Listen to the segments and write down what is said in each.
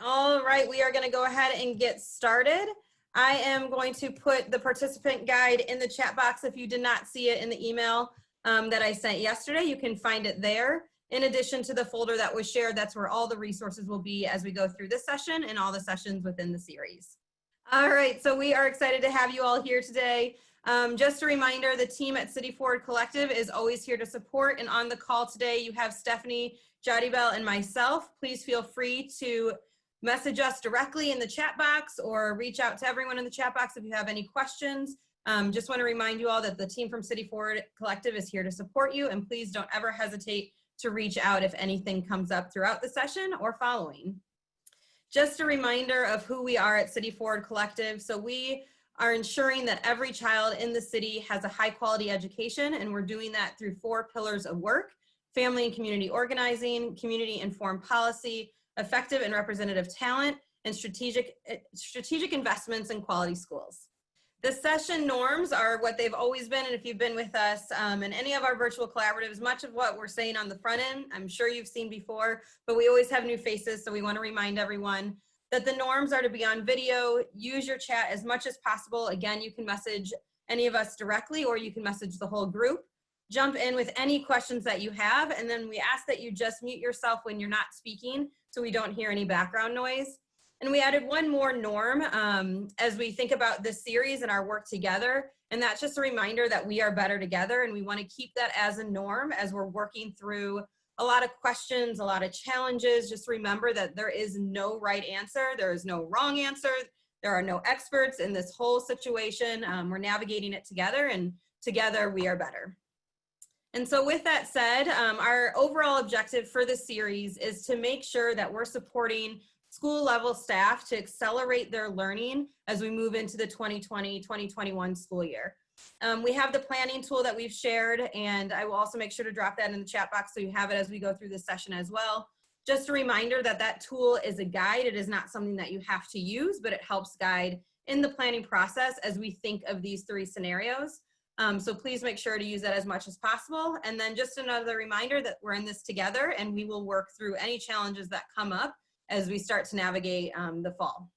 All right, we are going to go ahead and get started. I am going to put the participant guide in the chat box. If you did not see it in the email that I sent yesterday, you can find it there. In addition to the folder that was shared, that's where all the resources will be as we go through this session and all the sessions within the series. All right, so we are excited to have you all here today. Just a reminder, the team at City Forward Collective is always here to support, and on the call today you have Stephanie, Jadibel, and myself. Please feel free to message us directly in the chat box or reach out to everyone in the chat box if you have any questions. Just want to remind you all that the team from City Forward Collective is here to support you, and please don't ever hesitate to reach out if anything comes up throughout the session or following. Just a reminder of who we are at City Forward Collective. So we are ensuring that every child in the city has a high quality education, and we're doing that through 4 pillars of work: family and community organizing, community informed policy, effective and representative talent, and strategic investments in quality schools. The session norms are what they've always been, and if you've been with us in any of our virtual collaboratives, much of what we're saying on the front end, I'm sure you've seen before, but we always have new faces, so we want to remind everyone that the norms are to be on video. Use your chat as much as possible. Again, you can message any of us directly, or you can message the whole group. Jump in with any questions that you have, and then we ask that you just mute yourself when you're not speaking so we don't hear any background noise. And we added one more norm as we think about this series and our work together, and that's just a reminder that we are better together, and we want to keep that as a norm as we're working through a lot of questions, a lot of challenges. Just remember that there is no right answer, there is no wrong answer, there are no experts in this whole situation. We're navigating it together, and together we are better. And so with that said, our overall objective for this series is to make sure that we're supporting school level staff to accelerate their learning as we move into the 2020-2021 school year. We have the planning tool that we've shared, and I will also make sure to drop that in the chat box so you have it as we go through this session as well. Just a reminder that that tool is a guide. It is not something that you have to use, but it helps guide in the planning process as we think of these 3 scenarios. So please make sure to use that as much as possible. And then just another reminder that we're in this together, and we will work through any challenges that come up as we start to navigate the fall.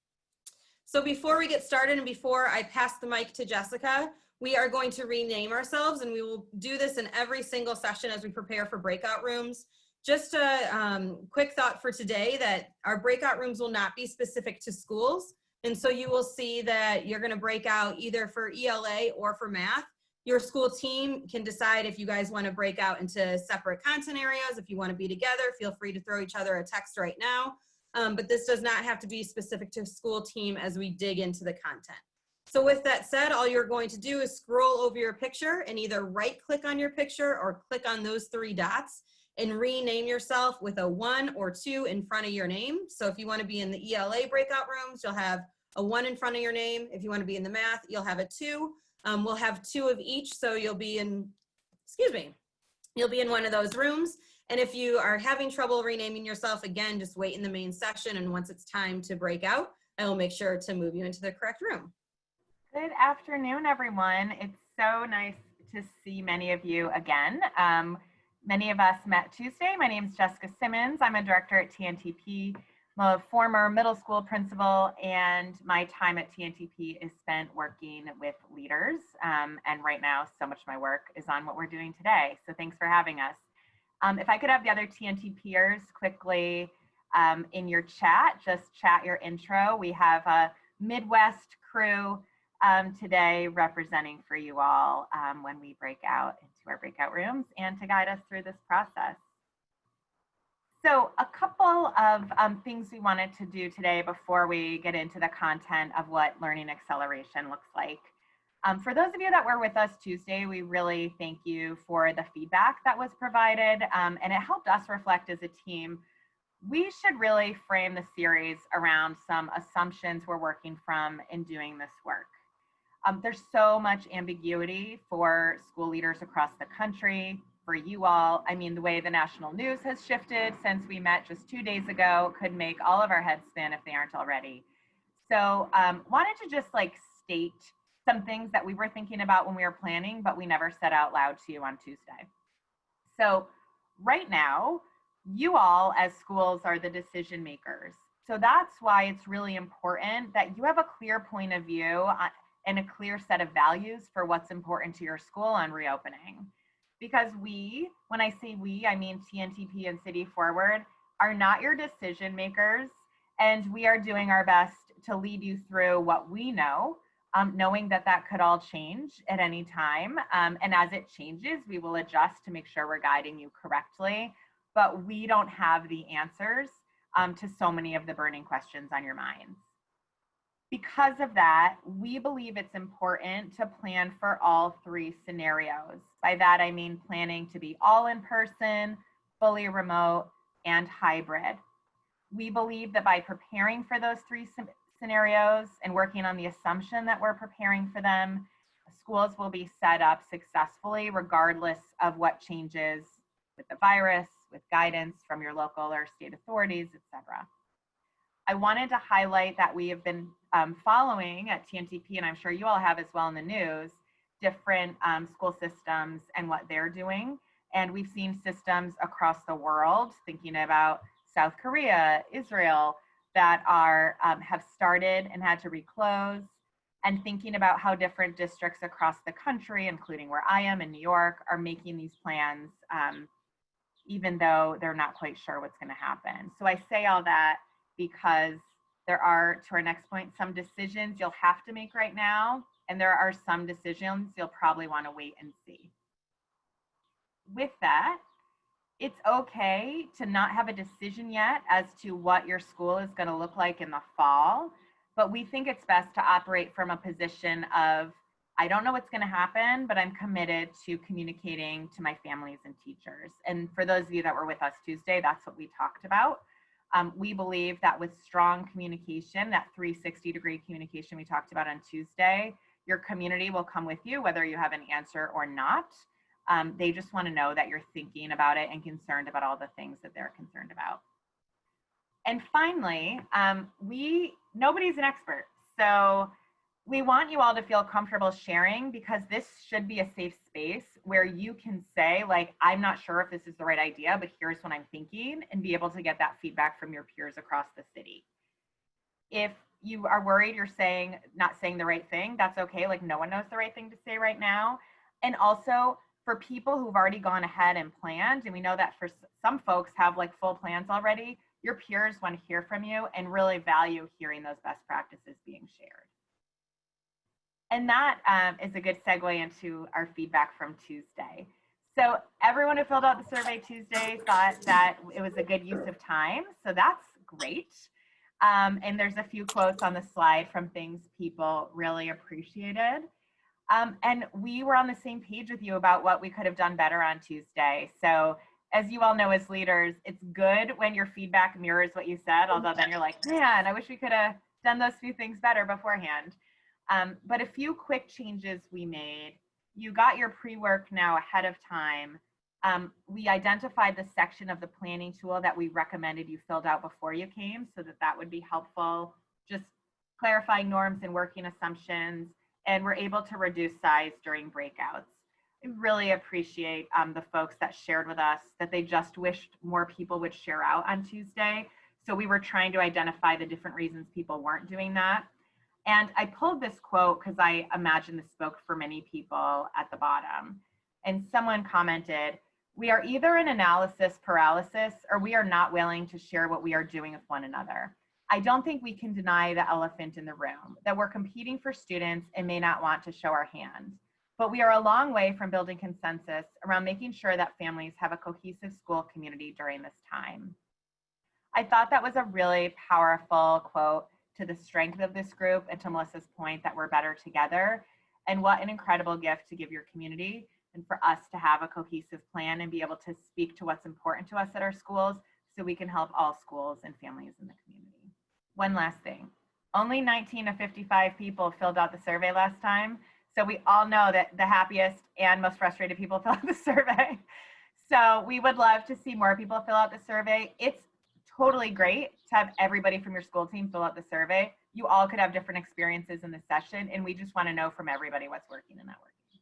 So before we get started and before I pass the mic to Jessica, we are going to rename ourselves, and we will do this in every single session as we prepare for breakout rooms. Just a quick thought for today that our breakout rooms will not be specific to schools. And so you will see that you're gonna break out either for ELA or for math. Your school team can decide if you guys want to break out into separate content areas. If you want to be together, feel free to throw each other a text right now. But this does not have to be specific to school team as we dig into the content. So with that said, all you're going to do is scroll over your picture and either right click on your picture or click on those 3 dots and rename yourself with a 1 or 2 in front of your name. So if you want to be in the ELA breakout rooms, you'll have a 1 in front of your name. If you want to be in the math, you'll have a 2. We'll have 2 of each, so you'll be in, you'll be in one of those rooms. And if you are having trouble renaming yourself, again, just wait in the main session, and once it's time to break out, I will make sure to move you into the correct room. Good afternoon, everyone. It's so nice to see many of you again. Many of us met Tuesday. My name is Jessica Simmons. I'm a director at TNTP. I'm a former middle school principal, and my time at TNTP is spent working with leaders. And right now, so much of my work is on what we're doing today. So thanks for having us. If I could have the other TNTPers quickly in your chat, just chat your intro. We have a Midwest crew today representing for you all when we break out into our breakout rooms and to guide us through this process. So a couple of things we wanted to do today before we get into the content of what learning acceleration looks like. For those of you that were with us Tuesday, we really thank you for the feedback that was provided, and it helped us reflect as a team. We should really frame the series around some assumptions we're working from in doing this work. There's so much ambiguity for school leaders across the country, for you all. I mean, the way the national news has shifted since we met just 2 days ago could make all of our heads spin if they aren't already. So wanted to just state some things that we were thinking about when we were planning, but we never said out loud to you on Tuesday. So right now, you all as schools are the decision makers. So that's why it's really important that you have a clear point of view and a clear set of values for what's important to your school on reopening. Because we, when I say we, I mean TNTP and City Forward, are not your decision makers, and we are doing our best to lead you through what we know, knowing that that could all change at any time. And as it changes, we will adjust to make sure we're guiding you correctly, but we don't have the answers to so many of the burning questions on your minds. Because of that, we believe it's important to plan for all three scenarios. By that, I mean planning to be all in person, fully remote, and hybrid. We believe that by preparing for those three scenarios and working on the assumption that we're preparing for them, schools will be set up successfully regardless of what changes with the virus, with guidance from your local or state authorities, etc. I wanted to highlight that we have been following at TNTP, and I'm sure you all have as well in the news, different school systems and what they're doing. And we've seen systems across the world, thinking about South Korea, Israel, that are have started and had to reclose, and thinking about how different districts across the country, including where I am in New York, are making these plans, even though they're not quite sure what's going to happen. So I say all that because there are, to our next point, some decisions you'll have to make right now, and there are some decisions you'll probably want to wait and see. With that, it's okay to not have a decision yet as to what your school is going to look like in the fall, but we think it's best to operate from a position of, I don't know what's going to happen, but I'm committed to communicating to my families and teachers. And for those of you that were with us Tuesday, that's what we talked about. We believe that with strong communication, that 360-degree communication we talked about on Tuesday, your community will come with you, whether you have an answer or not. They just want to know that you're thinking about it and concerned about all the things that they're concerned about. And finally, nobody's an expert. So we want you all to feel comfortable sharing, because this should be a safe space where you can say, like, I'm not sure if this is the right idea, but here's what I'm thinking, and be able to get that feedback from your peers across the city. If you are worried you're not saying the right thing, that's okay. Like, no one knows the right thing to say right now. And also, for people who've already gone ahead and planned, and we know that for some folks have like full plans already, your peers want to hear from you and really value hearing those best practices being shared. And that is a good segue into our feedback from Tuesday. So everyone who filled out the survey Tuesday thought that it was a good use of time. So that's great. And there's a few quotes on the slide from things people really appreciated. And we were on the same page with you about what we could have done better on Tuesday. So as you all know, as leaders, it's good when your feedback mirrors what you said, although then you're like, man, I wish we could have done those few things better beforehand. But a few quick changes we made. You got your pre-work now ahead of time. We identified the section of the planning tool that we recommended you filled out before you came, so that would be helpful. Just clarifying norms and working assumptions, and we're able to reduce size during breakouts. I really appreciate the folks that shared with us that they just wished more people would share out on Tuesday. So we were trying to identify the different reasons people weren't doing that. And I pulled this quote because I imagine this spoke for many people at the bottom. And someone commented, "We are either in analysis paralysis or we are not willing to share what we are doing with one another. I don't think we can deny the elephant in the room, that we're competing for students and may not want to show our hand. But we are a long way from building consensus around making sure that families have a cohesive school community during this time." I thought that was a really powerful quote to the strength of this group and to Melissa's point that we're better together. And what an incredible gift to give your community and for us to have a cohesive plan and be able to speak to what's important to us at our schools so we can help all schools and families in the community. One last thing, only 19 of 55 people filled out the survey last time. So we all know that the happiest and most frustrated people fill out the survey. So we would love to see more people fill out the survey. It's totally great to have everybody from your school team fill out the survey. You all could have different experiences in the session, and we just want to know from everybody what's working and not working.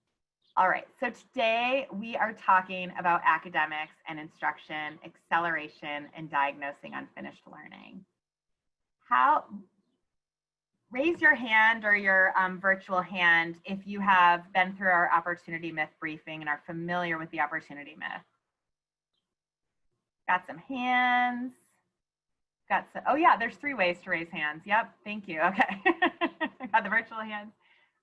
All right, so today we are talking about academics and instruction, acceleration, and diagnosing unfinished learning. raise your hand or your virtual hand if you have been through our opportunity myth briefing and are familiar with the opportunity myth. Got some hands. Got some, oh yeah, there's 3 ways to raise hands. Yep, thank you, okay. Got the virtual hands.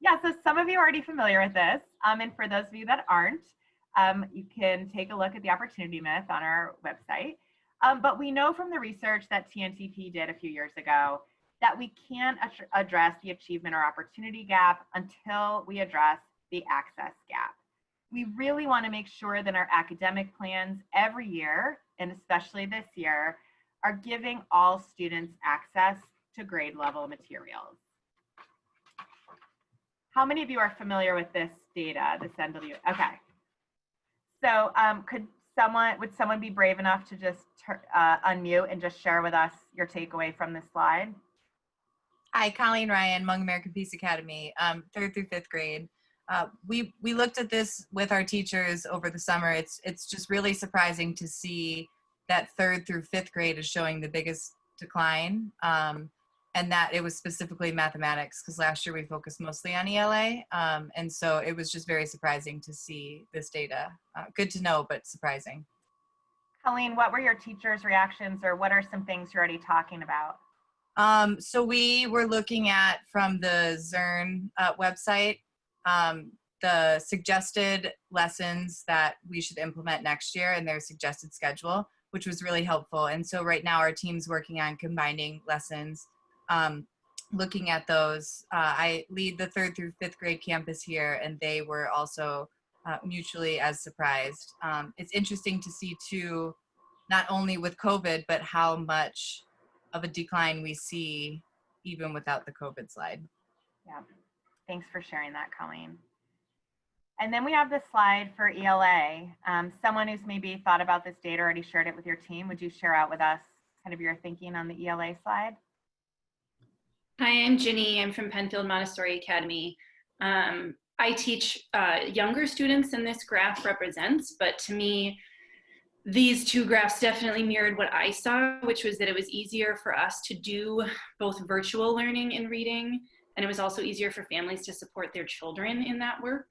Yeah, so some of you are already familiar with this. And for those of you that aren't, you can take a look at the opportunity myth on our website. But we know from the research that TNTP did a few years ago that we can't address the achievement or opportunity gap until we address the access gap. We really want to make sure that our academic plans every year, and especially this year, are giving all students access to grade level materials. How many of you are familiar with this data, this NW? Okay. So would someone be brave enough to just unmute and just share with us your takeaway from this slide? Hi, Colleen Ryan, Hmong American Peace Academy, 3rd through 5th grade. We looked at this with our teachers over the summer. It's just really surprising to see that 3rd through 5th grade is showing the biggest decline, and that it was specifically mathematics, because last year we focused mostly on ELA, and so it was just very surprising to see this data. Good to know, but surprising. Colleen, what were your teachers' reactions, or what are some things you're already talking about? So we were looking at, from the Zern website, the suggested lessons that we should implement next year and their suggested schedule, which was really helpful. And so right now our team's working on combining lessons, looking at those. I lead the 3rd through 5th grade campus here, and they were also mutually as surprised. It's interesting to see too, not only with COVID, but how much of a decline we see even without the COVID slide. Yeah, thanks for sharing that, Colleen. And then we have the slide for ELA. Someone who's maybe thought about this data already shared it with your team. Would you share out with us kind of your thinking on the ELA slide? Hi, I'm Ginny. I'm from Penfield Montessori Academy. I teach younger students than this graph represents, but to me, these 2 graphs definitely mirrored what I saw, which was that it was easier for us to do both virtual learning and reading, and it was also easier for families to support their children in that work.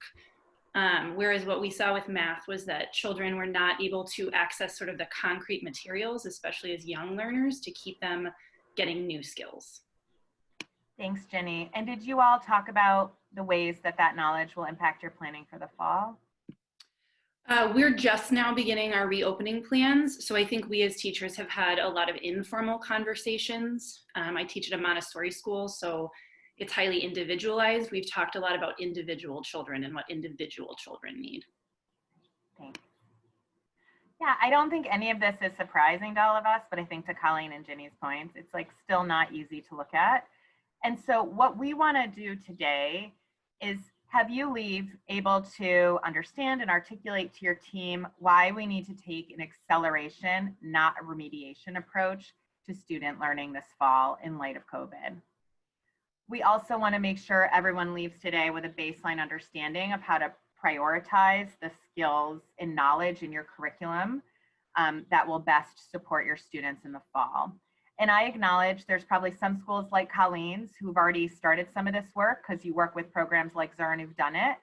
Whereas what we saw with math was that children were not able to access sort of the concrete materials, especially as young learners, to keep them getting new skills. Thanks, Jenny. And did you all talk about the ways that that knowledge will impact your planning for the fall? We're just now beginning our reopening plans. So I think we as teachers have had a lot of informal conversations. I teach at a Montessori school, so it's highly individualized. We've talked a lot about individual children and what individual children need. Thanks. Yeah, I don't think any of this is surprising to all of us, but I think to Colleen and Ginny's points, it's like still not easy to look at. And so what we want to do today is have you leave able to understand and articulate to your team why we need to take an acceleration, not a remediation approach to student learning this fall in light of COVID. We also want to make sure everyone leaves today with a baseline understanding of how to prioritize the skills and knowledge in your curriculum that will best support your students in the fall. And I acknowledge there's probably some schools like Colleen's who've already started some of this work because you work with programs like Zern who've done it.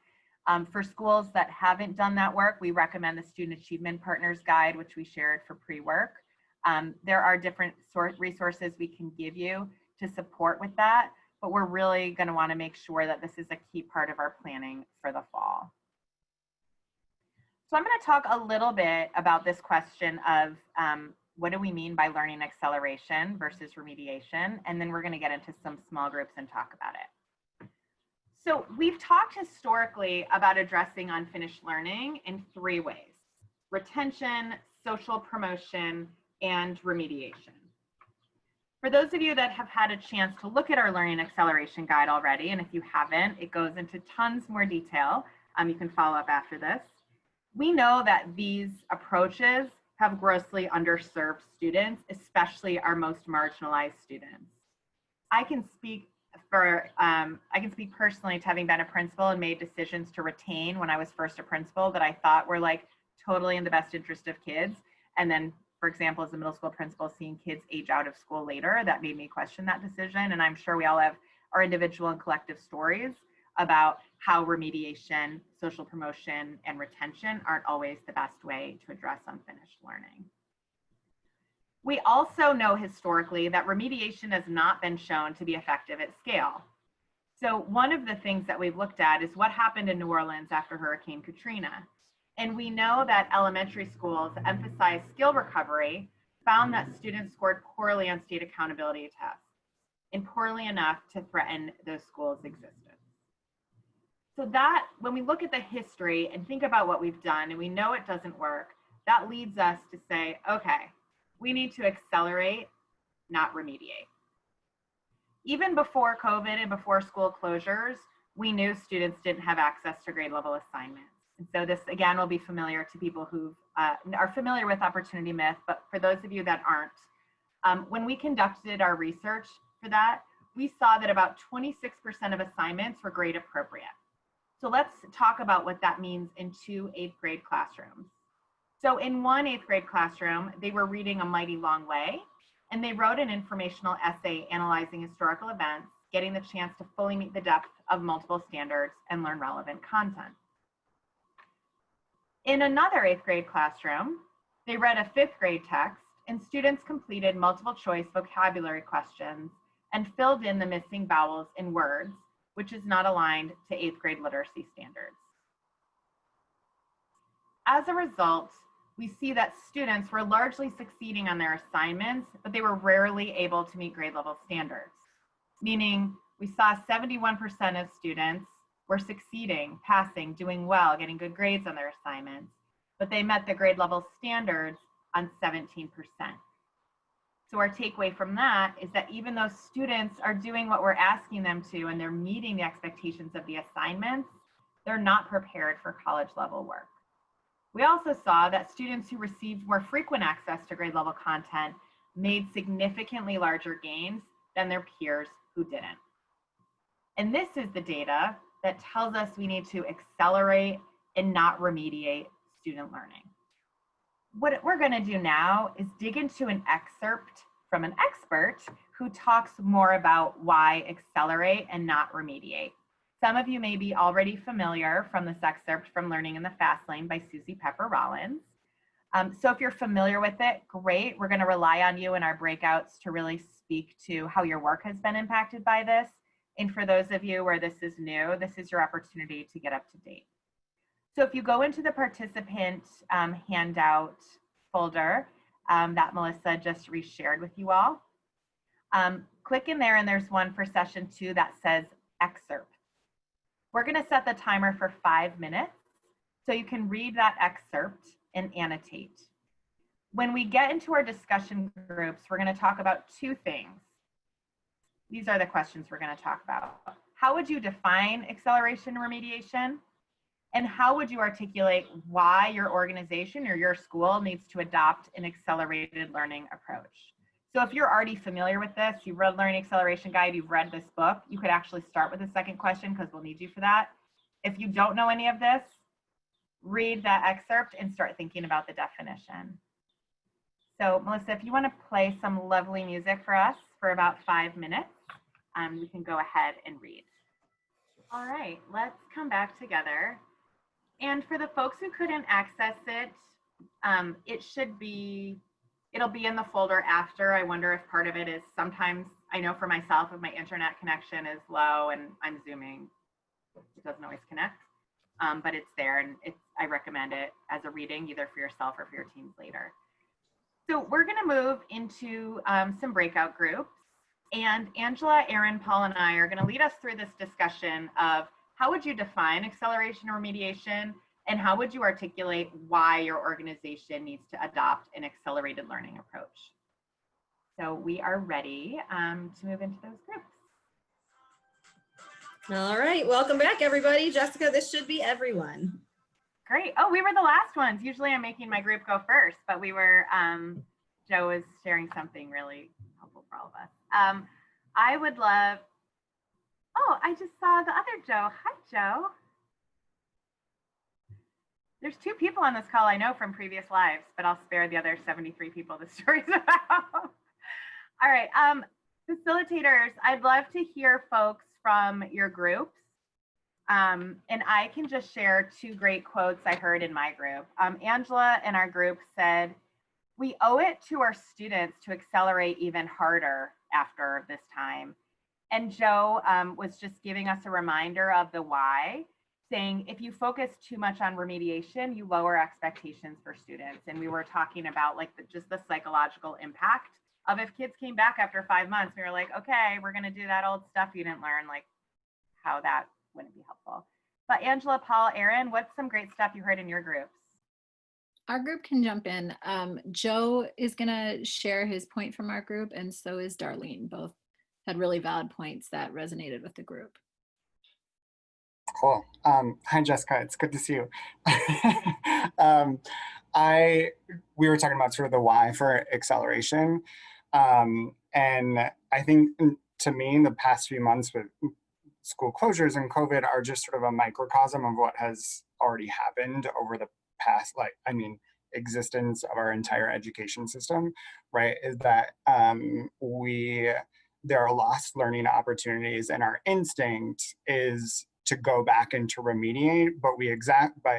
For schools that haven't done that work, we recommend the Student Achievement Partners Guide, which we shared for pre-work. There are different resources we can give you to support with that, but we're really going to want to make sure that this is a key part of our planning for the fall. So I'm going to talk a little bit about this question of what do we mean by learning acceleration versus remediation? And then we're going to get into some small groups and talk about it. So we've talked historically about addressing unfinished learning in 3 ways: retention, social promotion, and remediation. For those of you that have had a chance to look at our learning acceleration guide already, and if you haven't, it goes into tons more detail. You can follow up after this. We know that these approaches have grossly underserved students, especially our most marginalized students. I can speak personally to having been a principal and made decisions to retain when I was first a principal that I thought were like totally in the best interest of kids, and then for example, as a middle school principal, seeing kids age out of school later, that made me question that decision. And I'm sure we all have our individual and collective stories about how remediation, social promotion, and retention aren't always the best way to address unfinished learning. We also know historically that remediation has not been shown to be effective at scale. So one of the things that we've looked at is what happened in New Orleans after Hurricane Katrina. And we know that elementary schools emphasize skill recovery, found that students scored poorly on state accountability tests, and poorly enough to threaten those schools' existence. So that, when we look at the history and think about what we've done, and we know it doesn't work, that leads us to say, okay, we need to accelerate, not remediate. Even before COVID and before school closures, we knew students didn't have access to grade level assignments. And so this, again, will be familiar to people who are familiar with opportunity myth, but for those of you that aren't, when we conducted our research for that, we saw that about 26% of assignments were grade appropriate. So let's talk about what that means in 2 8th grade classrooms. So in one 8th grade classroom, they were reading A Mighty Long Way, and they wrote an informational essay analyzing historical events, getting the chance to fully meet the depth of multiple standards and learn relevant content. In another 8th grade classroom, they read a 5th grade text, and students completed multiple choice vocabulary questions and filled in the missing vowels in words, which is not aligned to 8th grade literacy standards. As a result, we see that students were largely succeeding on their assignments, but they were rarely able to meet grade level standards, meaning we saw 71% of students were succeeding, passing, doing well, getting good grades on their assignments, but they met the grade level standards on 17%. So our takeaway from that is that even though students are doing what we're asking them to and they're meeting the expectations of the assignments, they're not prepared for college level work. We also saw that students who received more frequent access to grade level content made significantly larger gains than their peers who didn't. And this is the data that tells us we need to accelerate and not remediate student learning. What we're going to do now is dig into an excerpt from an expert who talks more about why accelerate and not remediate. Some of you may be already familiar from this excerpt from Learning in the Fast Lane by Susie Pepper Rollins. So if you're familiar with it, great. We're going to rely on you in our breakouts to really speak to how your work has been impacted by this. And for those of you where this is new, this is your opportunity to get up to date. So if you go into the participant handout folder that Melissa just reshared with you all, click in there and there's one for session 2 that says Excerpt. We're going to set the timer for 5 minutes so you can read that excerpt and annotate. When we get into our discussion groups, we're going to talk about 2 things. These are the questions we're going to talk about. How would you define acceleration and remediation? And how would you articulate why your organization or your school needs to adopt an accelerated learning approach? So if you're already familiar with this, you've read Learning Acceleration Guide, you've read this book, you could actually start with the second question because we'll need you for that. If you don't know any of this, read that excerpt and start thinking about the definition. So Melissa, if you want to play some lovely music for us for about 5 minutes, we can go ahead and read. All right, let's come back together. And for the folks who couldn't access it, it'll be in the folder after. I wonder if part of it is sometimes, I know for myself, if my internet connection is low and I'm Zooming, it doesn't always connect, but it's there and I recommend it as a reading either for yourself or for your teams later. So we're gonna move into some breakout groups, and Angela, Aaron, Paul, and I are gonna lead us through this discussion of how would you define acceleration or remediation, and how would you articulate why your organization needs to adopt an accelerated learning approach? So we are ready to move into those groups. All right, welcome back, everybody. Jessica, this should be everyone. Great. Oh, we were the last ones. Usually I'm making my group go first, but we were, Joe was sharing something really helpful for all of us. I would love, oh, I just saw the other Joe. Hi, Joe. There's 2 people on this call I know from previous lives, but I'll spare the other 73 people the story's about. All right, facilitators, I'd love to hear folks from your groups. And I can just share 2 great quotes I heard in my group. Angela in our group said, "We owe it to our students to accelerate even harder after this time." And Joe was just giving us a reminder of the why, saying if you focus too much on remediation, you lower expectations for students. And we were talking about like just the psychological impact of if kids came back after 5 months, we were like, okay, we're gonna do that old stuff you didn't learn, like how that wouldn't be helpful. But Angela, Paul, Erin, what's some great stuff you heard in your groups? Our group can jump in. Joe is gonna share his point from our group, and so is Darlene. Both had really valid points that resonated with the group. Cool. Hi, Jessica. It's good to see you. We were talking about sort of the why for acceleration. And I think to me, the past few months with school closures and COVID are just sort of a microcosm of what has already happened over the past, existence of our entire education system, right? Is that there are lost learning opportunities, and our instinct is to go back and to remediate, but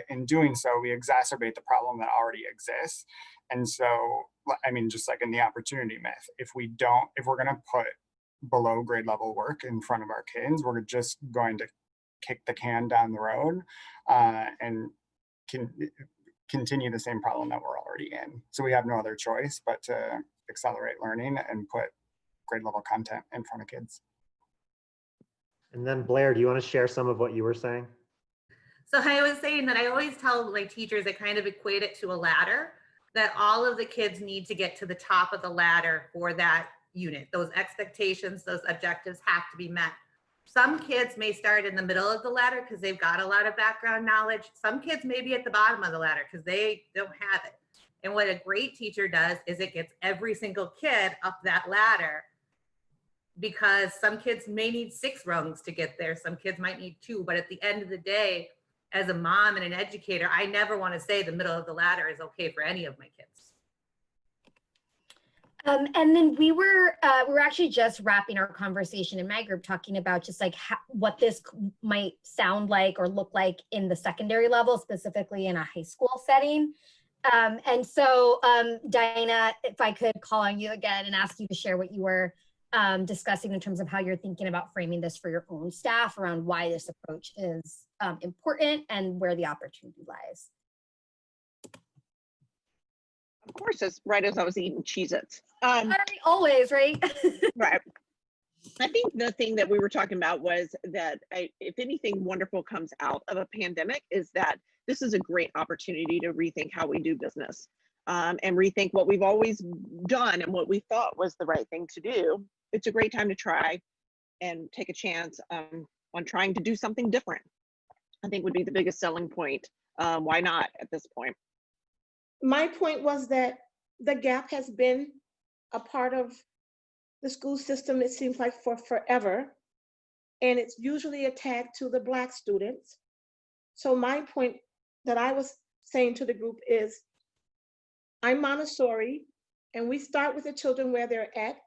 in doing so, we exacerbate the problem that already exists. And so, just like in the opportunity myth, if we're gonna put below grade level work in front of our kids, we're just going to kick the can down the road and continue the same problem that we're already in. So we have no other choice but to accelerate learning and put grade level content in front of kids. And then Blair, do you want to share some of what you were saying? So I was saying that I always tell my teachers, I kind of equate it to a ladder, that all of the kids need to get to the top of the ladder for that unit. Those expectations, those objectives have to be met. Some kids may start in the middle of the ladder because they've got a lot of background knowledge. Some kids may be at the bottom of the ladder because they don't have it. And what a great teacher does is it gets every single kid up that ladder, because some kids may need 6 rungs to get there. Some kids might need 2, but at the end of the day, as a mom and an educator, I never want to say the middle of the ladder is okay for any of my kids. And then we were actually just wrapping our conversation in my group, talking about just like what this might sound like or look like in the secondary level, specifically in a high school setting. And so Diana, if I could call on you again and ask you to share what you were discussing in terms of how you're thinking about framing this for your own staff around why this approach is important and where the opportunity lies. Of course, it's right as I was eating Cheez-Its. Always, right? Right. I think the thing that we were talking about was that if anything wonderful comes out of a pandemic is that this is a great opportunity to rethink how we do business and rethink what we've always done and what we thought was the right thing to do. It's a great time to try and take a chance on trying to do something different. I think would be the biggest selling point. Why not at this point? My point was that the gap has been a part of the school system, it seems like, for forever. And it's usually attached to the Black students. So my point that I was saying to the group is, I'm Montessori, and we start with the children where they're at.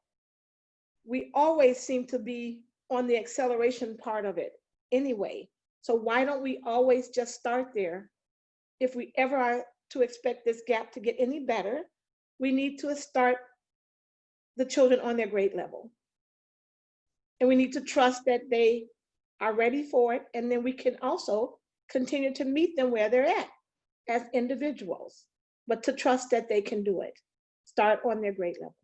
We always seem to be on the acceleration part of it anyway. So why don't we always just start there? If we ever are to expect this gap to get any better, we need to start the children on their grade level. And we need to trust that they are ready for it. And then we can also continue to meet them where they're at as individuals, but to trust that they can do it. Start on their grade level.